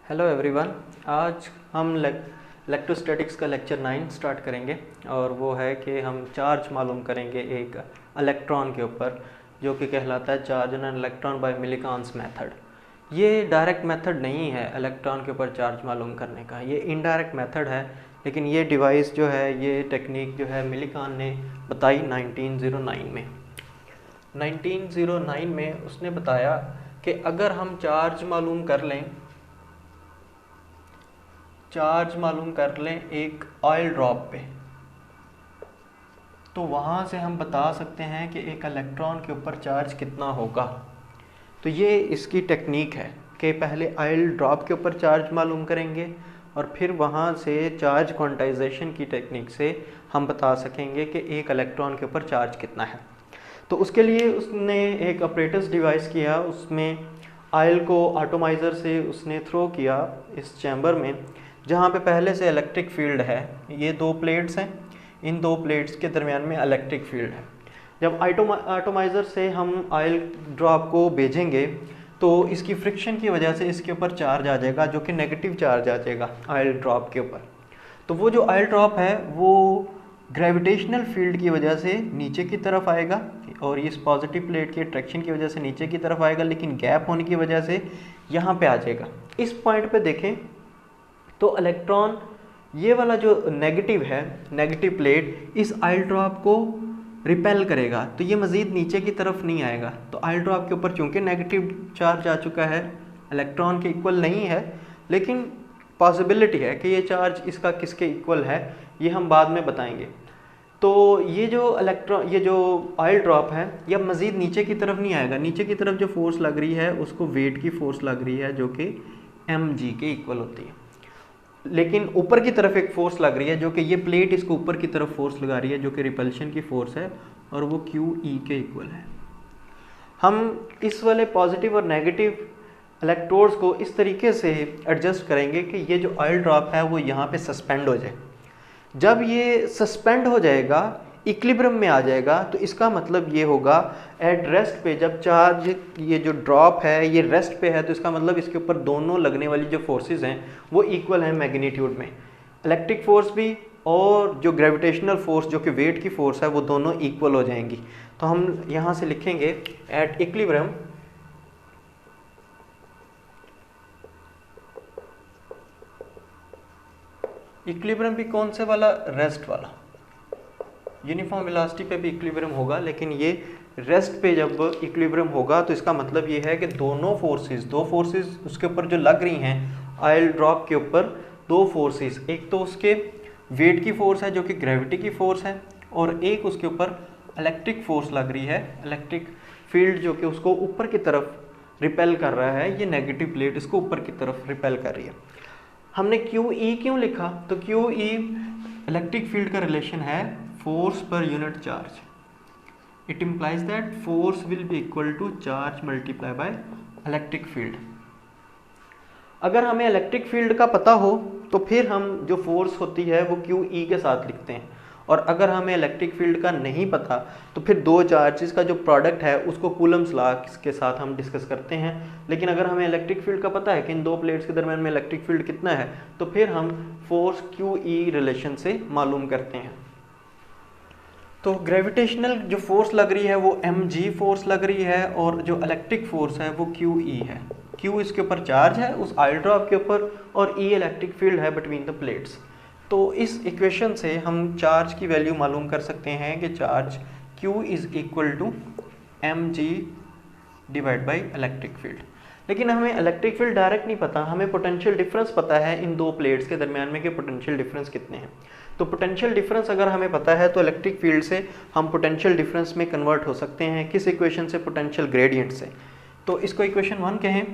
Hello everyone. आज हम electrostatics का लेक्चर 9 स्टार्ट करेंगे और वो है कि हम चार्ज मालूम करेंगे एक इलेक्ट्रॉन के ऊपर, जो कि कहलाता है charge on an electron by Millikan's method. ये डायरेक्ट मेथड नहीं है इलेक्ट्रॉन के ऊपर चार्ज मालूम करने का, ये इनडायरेक्ट मेथड है। लेकिन ये डिवाइस जो है, ये टेक्निक जो है, मिलीकान ने बताई 1909 में। 1909 में उसने बताया कि अगर हम चार्ज मालूम कर लें एक ऑयल ड्रॉप पे, तो वहाँ से हम बता सकते हैं कि एक इलेक्ट्रॉन के ऊपर चार्ज कितना होगा। तो ये इसकी टेक्निक है कि पहले ऑयल ड्रॉप के ऊपर चार्ज मालूम करेंगे और फिर वहाँ से चार्ज क्वांटाइजेशन की टेक्निक से हम बता सकेंगे कि एक इलेक्ट्रॉन के ऊपर चार्ज कितना है। तो उसके लिए उसने एक ऑपरेटर्स डिवाइस किया, उसमें ऑयल को एटॉमाइज़र से उसने थ्रो किया इस चैम्बर में, जहाँ पे पहले से इलेक्ट्रिक फील्ड है। ये दो प्लेट्स हैं, इन दो प्लेट्स के दरमियान में इलेक्ट्रिक फील्ड है। जब एटॉमाइज़र से हम ऑयल ड्रॉप को भेजेंगे तो इसकी फ्रिक्शन की वजह से इसके ऊपर चार्ज आ जाएगा, जो कि नेगेटिव चार्ज आ जाएगा ऑयल ड्रॉप के ऊपर। तो वो जो ऑयल ड्रॉप है वो ग्रेविटेशनल फील्ड की वजह से नीचे की तरफ आएगा और इस पॉजिटिव प्लेट की अट्रैक्शन की वजह से नीचे की तरफ आएगा, लेकिन गैप होने की वजह से यहाँ पे आ जाएगा। इस पॉइंट पे देखें तो इलेक्ट्रॉन, ये वाला जो नेगेटिव है, नेगेटिव प्लेट इस ऑयल ड्रॉप को रिपेल करेगा, तो ये मज़ीद नीचे की तरफ नहीं आएगा। तो ऑयल ड्रॉप के ऊपर चूंकि नेगेटिव चार्ज आ चुका है, इलेक्ट्रॉन के इक्वल नहीं है, लेकिन पॉसिबिलिटी है कि ये चार्ज इसका किसके इक्वल है, ये हम बाद में बताएंगे। तो ये जो ऑयल ड्रॉप है, यह मज़ीद नीचे की तरफ नहीं आएगा। नीचे की तरफ जो फोर्स लग रही है उसको वेट की फोर्स लग रही है, जो कि mg के इक्वल होती है। लेकिन ऊपर की तरफ एक फोर्स लग रही है, जो कि ये प्लेट इसको ऊपर की तरफ फोर्स लगा रही है, जो कि रिपल्शन की फोर्स है, और वो QE के इक्वल है। हम इस वाले पॉजिटिव और नेगेटिव इलेक्ट्रोड्स को इस तरीके से एडजस्ट करेंगे कि ये जो ऑयल ड्रॉप है वो यहाँ पे सस्पेंड हो जाए। जब ये सस्पेंड हो जाएगा, इक्विलिब्रियम में आ जाएगा, तो इसका मतलब ये होगा एट रेस्ट पे, जब चार्ज ये जो ड्रॉप है ये रेस्ट पे है, तो इसका मतलब इसके ऊपर दोनों लगने वाली जो फोर्सेस हैं वो इक्वल हैं मैग्नीट्यूड में। इलेक्ट्रिक फोर्स भी और जो ग्रेविटेशनल फोर्स जो कि वेट की फोर्स है, वो दोनों इक्वल हो जाएंगी। तो हम यहाँ से लिखेंगे एट इक्विलिब्रियम इक्विलिब्रियम भी कौन से वाला, रेस्ट वाला। यूनिफॉर्म वेलोसिटी पे भी इक्विलिब्रियम होगा, लेकिन ये रेस्ट पे जब इक्विलिब्रियम होगा तो इसका मतलब ये है कि दो फोर्सेस उसके ऊपर जो लग रही हैं ऑयल ड्रॉप के ऊपर, दो फोर्सेस, एक तो उसके वेट की फोर्स है जो कि ग्रेविटी की फोर्स है, और एक उसके ऊपर इलेक्ट्रिक फोर्स लग रही है, इलेक्ट्रिक फील्ड, जो कि उसको ऊपर की तरफ रिपेल कर रहा है। ये नेगेटिव प्लेट इसको ऊपर की तरफ रिपेल कर रही है। हमने QE क्यों लिखा? तो QE इलेक्ट्रिक फील्ड का रिलेशन है फोर्स पर unit charge. It implies that force will be equal to charge multiply by electric field. अगर हमें इलेक्ट्रिक फील्ड का पता हो तो फिर हम जो फोर्स होती है वो QE के साथ लिखते हैं, और अगर हमें इलेक्ट्रिक फील्ड का नहीं पता तो फिर दो चार्जेस का जो प्रोडक्ट है उसको कूलम्स लॉ के साथ हम डिस्कस करते हैं। लेकिन अगर हमें इलेक्ट्रिक फील्ड का पता है कि इन दो प्लेट्स के दरमियान में इलेक्ट्रिक फील्ड कितना है, तो फिर हम फोर्स QE रिलेशन से मालूम करते हैं। तो ग्रेविटेशनल जो फोर्स लग रही है वो mg फोर्स लग रही है, और जो इलेक्ट्रिक फोर्स है वो QE है। Q इसके ऊपर चार्ज है उस ऑयल ड्रॉप के ऊपर, और E इलेक्ट्रिक फील्ड है बिटवीन द प्लेट्स। तो इस इक्वेशन से हम चार्ज की वैल्यू मालूम कर सकते हैं कि charge Q is equal to mg divide by electric field. लेकिन हमें इलेक्ट्रिक फील्ड डायरेक्ट नहीं पता, हमें पोटेंशियल डिफरेंस पता है इन दो प्लेट्स के दरमियान में कि पोटेंशियल डिफरेंस कितने हैं। तो पोटेंशियल डिफरेंस अगर हमें पता है तो इलेक्ट्रिक फील्ड से हम पोटेंशियल डिफरेंस में कन्वर्ट हो सकते हैं। किस इक्वेशन से? पोटेंशियल ग्रेडियंट से। तो इसको इक्वेशन 1 कहें।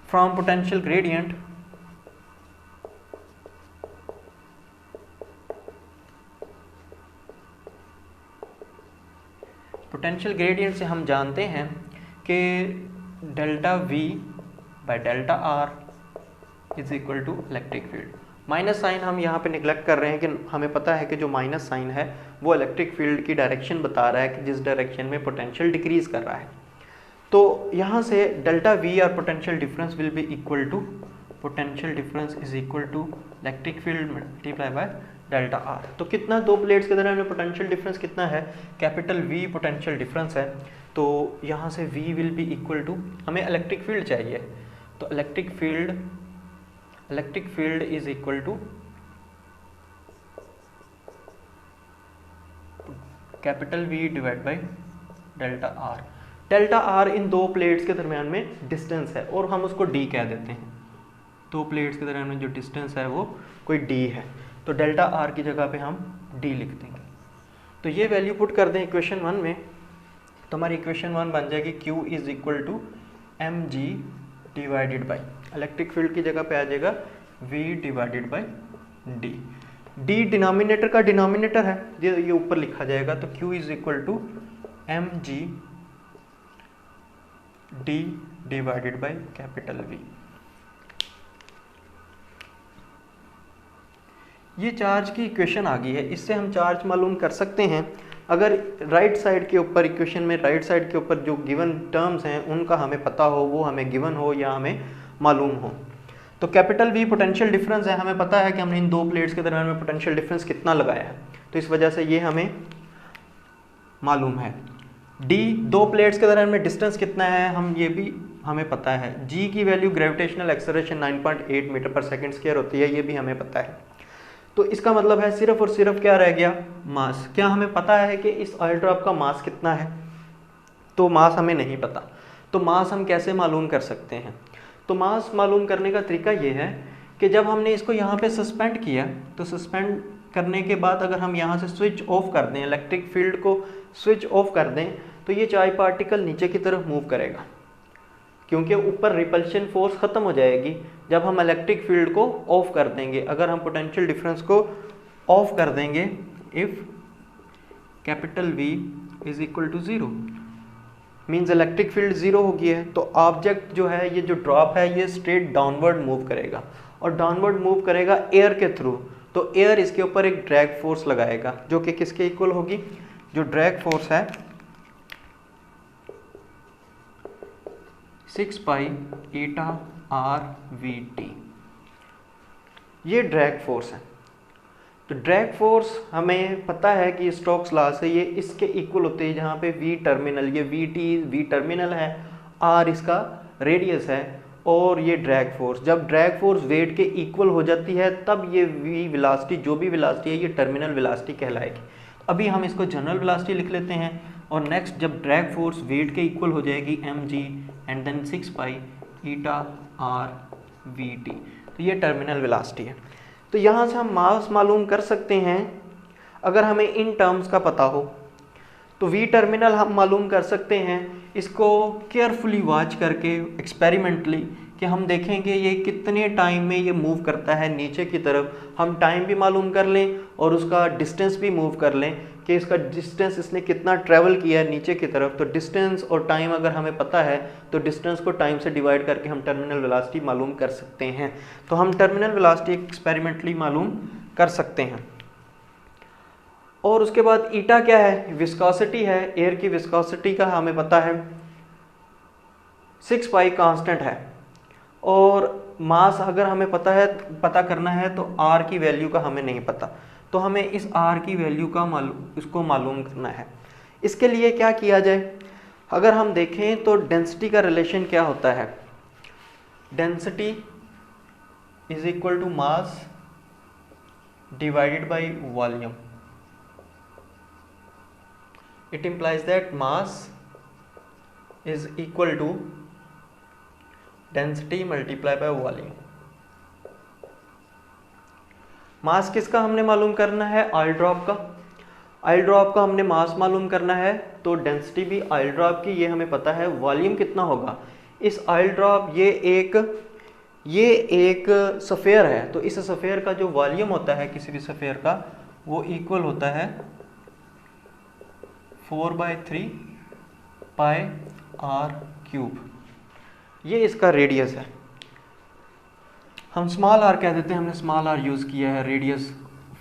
फ्रॉम पोटेंशियल ग्रेडियंट से हम जानते हैं कि delta V by delta R is equal to electric field. Minus sign हम यहाँ पे निगलेक्ट कर रहे हैं कि हमें पता है कि जो माइनस साइन है वो इलेक्ट्रिक फील्ड की डायरेक्शन बता रहा है कि जिस डायरेक्शन में पोटेंशियल डिक्रीज कर रहा है। तो यहाँ से डेल्टा V और potential difference will be equal to potential difference is equal to electric field multiply by delta R. तो कितना दो प्लेट्स के दरमियान में पोटेंशियल डिफरेंस कितना है, कैपिटल वी पोटेंशियल डिफरेंस है। तो यहाँ से V will be equal to, हमें इलेक्ट्रिक फील्ड चाहिए, तो electric field is equal to capital V divide by delta R. Delta R इन दो प्लेट्स के दरमियान में डिस्टेंस है और हम उसको d कह देते हैं। दो प्लेट्स के दरमियान में जो डिस्टेंस है वो कोई d है, तो डेल्टा आर की जगह पे हम d लिख देंगे। तो ये वैल्यू पुट कर दें इक्वेशन 1 में, तो हमारी इक्वेशन 1 बन जाएगी Q is equal to mg divided by, electric field की जगह पे आ जाएगा V divided by d। d denominator का डिनोमिनेटर है, ये ऊपर लिखा जाएगा, तो Q is equal to mg d divided by capital V। ये चार्ज की इक्वेशन आ गई है, इससे हम चार्ज मालूम कर सकते हैं। अगर राइट साइड के ऊपर इक्वेशन में राइट साइड के ऊपर जो गिवन टर्म्स हैं उनका हमें पता हो, वो हमें गिवन हो या हमें मालूम हो। तो कैपिटल V पोटेंशियल डिफरेंस है, हमें पता है कि हमने इन दो प्लेट्स के दरमियान में पोटेंशियल डिफरेंस कितना लगाया है, तो इस वजह से ये हमें मालूम है। D दो प्लेट्स के दरमियान में डिस्टेंस कितना है, हम ये भी हमें पता है। G की वैल्यू ग्रेविटेशनल एक्सेलरेशन 9.8 मीटर पर सेकंड स्क्वायर होती है, ये भी हमें पता है। तो इसका मतलब है सिर्फ और सिर्फ क्या रह गया, मास। क्या हमें पता है कि इस ऑयल ड्रॉप का मास कितना है, तो मास हमें नहीं पता। तो मास हम कैसे मालूम कर सकते हैं, तो मास मालूम करने का तरीका ये है कि जब हमने इसको यहाँ पे सस्पेंड किया, तो सस्पेंड करने के बाद अगर हम यहाँ से स्विच ऑफ कर दें, इलेक्ट्रिक फील्ड को स्विच ऑफ कर दें, तो ये चार्ज पार्टिकल नीचे की तरफ मूव करेगा, क्योंकि ऊपर रिपल्शन फोर्स ख़त्म हो जाएगी जब हम इलेक्ट्रिक फील्ड को ऑफ कर देंगे। अगर हम पोटेंशियल डिफरेंस को ऑफ कर देंगे, if capital V is equal to 0, means electric field 0 हो गई है, तो ऑब्जेक्ट जो है, ये जो ड्रॉप है, ये स्ट्रेट डाउनवर्ड मूव करेगा और डाउनवर्ड मूव करेगा एयर के थ्रू। तो एयर इसके ऊपर एक ड्रैग फोर्स लगाएगा, जो कि किसके इक्वल होगी, जो ड्रैग फोर्स है 6 पाई ईटा RVT, ये ड्रैग फोर्स है। तो ड्रैग फोर्स हमें पता है कि स्टोक्स लॉ से ये इसके इक्वल होते हैं, जहाँ पे V टर्मिनल, ये V टर्मिनल है, R इसका रेडियस है, और ये ड्रैग फोर्स, जब ड्रैग फोर्स वेट के इक्वल हो जाती है तब ये V वेलोसिटी, जो भी वेलोसिटी है, ये टर्मिनल वेलोसिटी कहलाएगी। अभी हम इसको जनरल वेलोसिटी लिख लेते हैं, और नेक्स्ट जब ड्रैग फोर्स वेट के इक्वल हो जाएगी mg and then 6 pi eta RVT, तो ये टर्मिनल वेलोसिटी है। तो यहाँ से हम मास मालूम कर सकते हैं अगर हमें इन टर्म्स का पता हो। तो V टर्मिनल हम मालूम कर सकते हैं, इसको केयरफुली वॉच करके एक्सपेरिमेंटली, कि हम देखेंगे ये कितने टाइम में ये मूव करता है नीचे की तरफ। हम टाइम भी मालूम कर लें और उसका डिस्टेंस भी मूव कर लें कि इसका डिस्टेंस, इसने कितना ट्रैवल किया है नीचे की तरफ। तो डिस्टेंस और टाइम अगर हमें पता है, तो डिस्टेंस को टाइम से डिवाइड करके हम टर्मिनल वेलोसिटी मालूम कर सकते हैं। तो हम टर्मिनल वेलोसिटी एक्सपेरिमेंटली मालूम कर सकते हैं। और उसके बाद ईटा क्या है, विस्कोसिटी है, एयर की विस्कोसिटी का हमें पता है 6 पाई कांस्टेंट है। और मास अगर हमें पता करना है, तो R की वैल्यू का हमें नहीं पता, तो हमें इस R की वैल्यू का इसको मालूम करना है। इसके लिए क्या किया जाए, अगर हम देखें तो डेंसिटी का रिलेशन क्या होता है, density is equal to mass divided by volume. It implies that mass is equal to density multiplied by volume। मास किसका हमने मालूम करना है, ऑयल ड्रॉप का। ऑयल ड्रॉप का हमने मास मालूम करना है, तो डेंसिटी भी ऑयल ड्रॉप की ये हमें पता है। वॉल्यूम कितना होगा, इस ऑयल ड्रॉप, ये एक सफ़ेयर है, तो इस सफ़ेयर का जो वॉल्यूम होता है किसी भी सफ़ेयर का, वो इक्वल होता है 4/3 पाई r³। ये इसका रेडियस है, हम स्मॉल r कह देते हैं, हमने स्मॉल r यूज़ किया है radius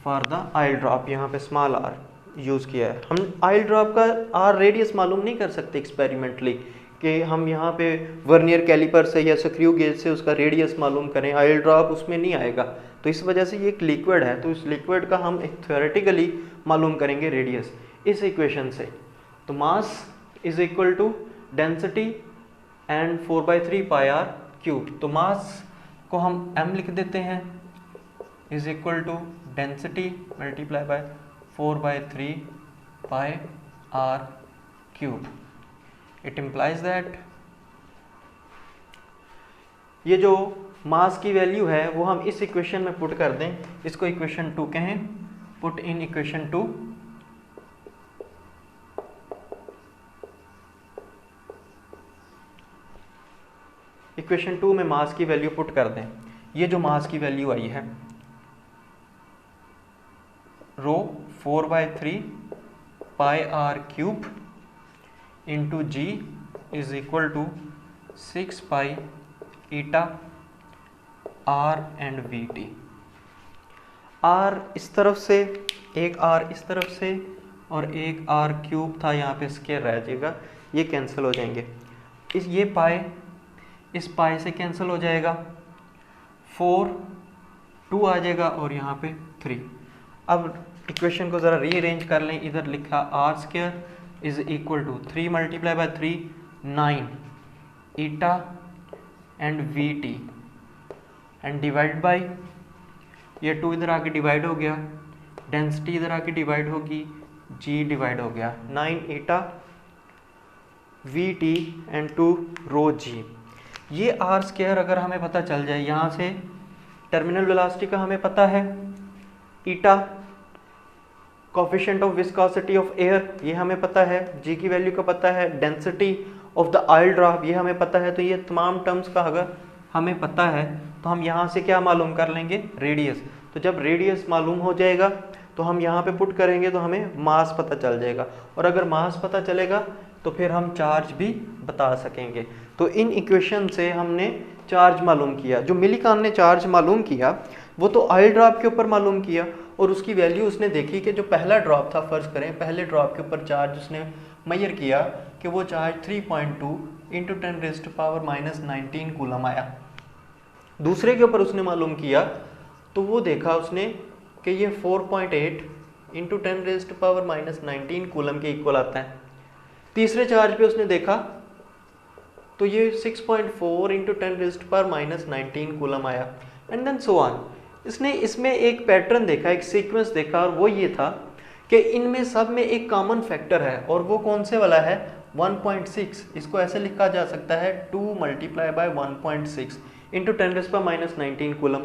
for the oil drop, यहाँ पे स्मॉल r यूज़ किया है। हम ऑयल ड्रॉप का r रेडियस मालूम नहीं कर सकते एक्सपेरिमेंटली कि हम यहाँ पे वर्नियर कैलिपर से या स्क्रू गेज से उसका रेडियस मालूम करें, ऑयल ड्रॉप उसमें नहीं आएगा। तो इस वजह से ये एक लिक्विड है, तो इस लिक्विड का हम एक थ्योरेटिकली मालूम करेंगे रेडियस इस इक्वेशन से। तो mass is equal to density and 4/3 pi are cube. तो मास को हम m लिख देते हैं is equal to density multiply by 4/3 pi are cube. It implies that ये जो मास की वैल्यू है वो हम इस इक्वेशन में पुट कर दें, इसको इक्वेशन 2 कहें, पुट इन इक्वेशन 2। इक्वेशन 2 में मास की वैल्यू पुट कर दें। ये जो मास की वैल्यू आई है rho 4/3 pi are cube into g is equal to 6 pi eta r and we t. R इस तरफ से, एक आर इस तरफ से और एक आर क्यूब था यहाँ पे स्क्वायर रह जाएगा, ये कैंसिल हो जाएंगे। ये पाई इस पाई से कैंसिल हो जाएगा, 4 2 आ जाएगा और यहाँ पे 3। अब इक्वेशन को ज़रा रीअरेंज कर लें। इधर लिखा R square is equal to 3 multiply by 3 9 eta and we T and divide by, ये 2 इधर आके डिवाइड हो गया, डेंसिटी इधर आके डिवाइड होगी, जी डिवाइड हो गया, 9 ईटा वी टी एंड 2 रो जी। ये आर स्क्वायर अगर हमें पता चल जाए, यहाँ से टर्मिनल वेलोसिटी का हमें पता है, eta coefficient of viscosity of air ये हमें पता है, जी की वैल्यू का पता है, density of the oil drop ये हमें पता है। तो ये तमाम टर्म्स का अगर हमें पता है तो हम यहाँ से क्या मालूम कर लेंगे, रेडियस। तो जब रेडियस मालूम हो जाएगा तो हम यहाँ पे पुट करेंगे तो हमें मास पता चल जाएगा, और अगर मास पता चलेगा तो फिर हम चार्ज भी बता सकेंगे। तो इन इक्वेशन से हमने चार्ज मालूम किया। जो मिलीकान ने चार्ज मालूम किया वो तो ऑयल ड्रॉप के ऊपर मालूम किया, और उसकी वैल्यू उसने देखी कि जो पहला ड्रॉप था, फर्ज करें पहले ड्रॉप के ऊपर चार्ज उसने मेजर किया कि वो चार्ज 3.2 इंटू 10⁻⁻19 कूलम आया। दूसरे के ऊपर उसने मालूम किया तो वो देखा उसने कि ये 4.8 इंटू 10⁻⁻19 कूलम के इक्वल आता है। तीसरे चार्ज पे उसने देखा तो ये 6.4 इंटू 10⁻⁻19 कूलम आया, एंड देन सो ऑन। इसने इसमें एक पैटर्न देखा, एक सीक्वेंस देखा, और वो ये था कि इनमें सब में एक कॉमन फैक्टर है, और वो कौन से वाला है, 1.6। इसको ऐसे लिखा जा सकता है 2 मल्टीप्लाई बाय 1.6 इंटू 10⁻⁻19 कूलम।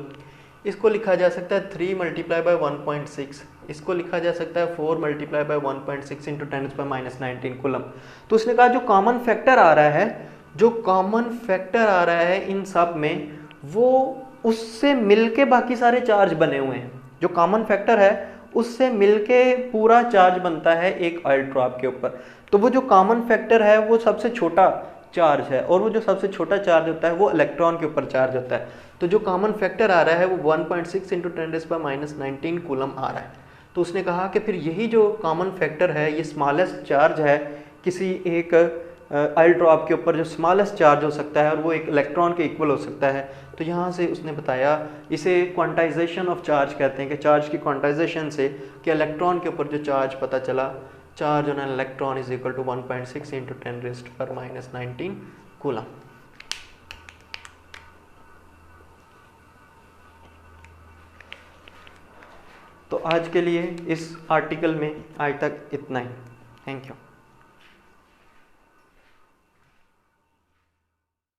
इसको लिखा जा सकता है 3 मल्टीप्लाई बाय 1.6, इसको लिखा जा सकता है 4 मल्टीप्लाई बाय 1.6 इंटू 10⁻⁻19 कूलम। तो उसने कहा जो कॉमन फैक्टर आ रहा है, जो कॉमन फैक्टर आ रहा है इन सब में, वो उससे मिलके बाकी सारे चार्ज बने हुए हैं। जो कॉमन फैक्टर है उससे मिलके पूरा चार्ज बनता है एक ऑयल ड्रॉप के ऊपर। तो वो जो कॉमन फैक्टर है वो सबसे छोटा चार्ज है, और वो जो सबसे छोटा चार्ज होता है वो इलेक्ट्रॉन के ऊपर चार्ज होता है। तो जो कॉमन फैक्टर आ रहा है वो 1.6 इंटू 10⁻⁻19 कूलम आ रहा है। तो उसने कहा कि फिर यही जो कॉमन फैक्टर है, ये स्मॉलेस्ट चार्ज है किसी एक ऑयल ड्रॉप के ऊपर, जो स्मॉलेस्ट चार्ज हो सकता है और वो एक इलेक्ट्रॉन के इक्वल हो सकता है। तो यहाँ से उसने बताया, इसे क्वांटाइजेशन ऑफ चार्ज कहते हैं, कि चार्ज की क्वांटाइजेशन से कि इलेक्ट्रॉन के ऊपर जो चार्ज पता चला, charge on an electron is equal to 1.6 into 10⁻⁻19 coulomb. तो आज के लिए इस आर्टिकल में आज तक इतना ही। Thank you.